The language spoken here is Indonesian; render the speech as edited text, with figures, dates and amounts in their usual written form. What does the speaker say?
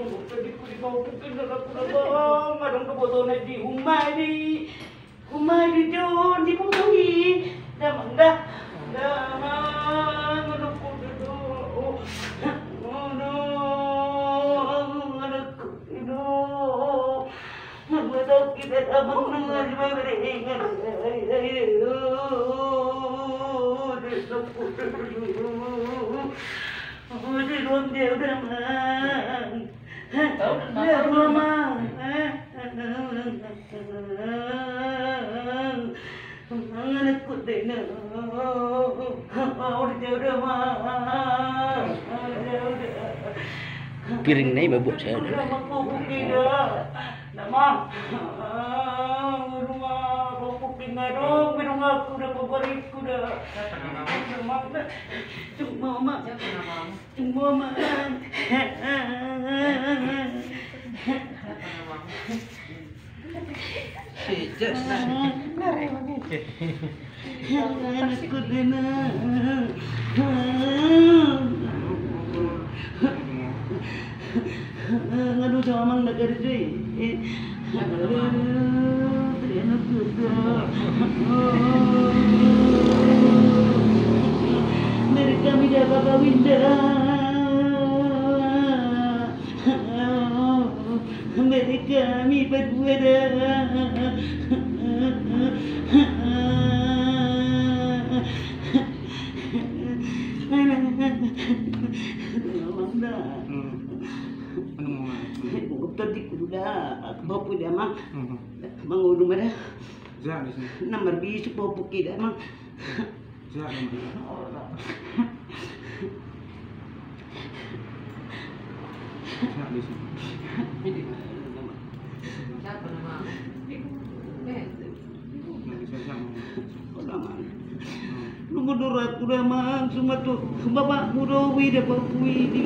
kung tadi ko di maupukin na ako na ba? Marang kaboto na di humay di doon, di putuhi. Damang da. Damang, ano ko na doon. Ano, anak ko, magmatag kita damang mga libaringan. Di doon dia udah man. Dia mama. Anak ko din. Dia udah man. Piring na ibabot saya. Udah makukukin dah. Namang. Rumah kukukin na dong. Minum aku dah paparit ko dah. Namang dah. Mama. Mama. Anak ko din ngadu sama mang nagarjo anak ko dari kami dah kakawin dari kami berdua dah tadi kuda aku bawa dia mang mangulu mana nomor bisu bawa dia mang nunggu dorat kuda mang cuma tuh bapak mudawi dapat kui di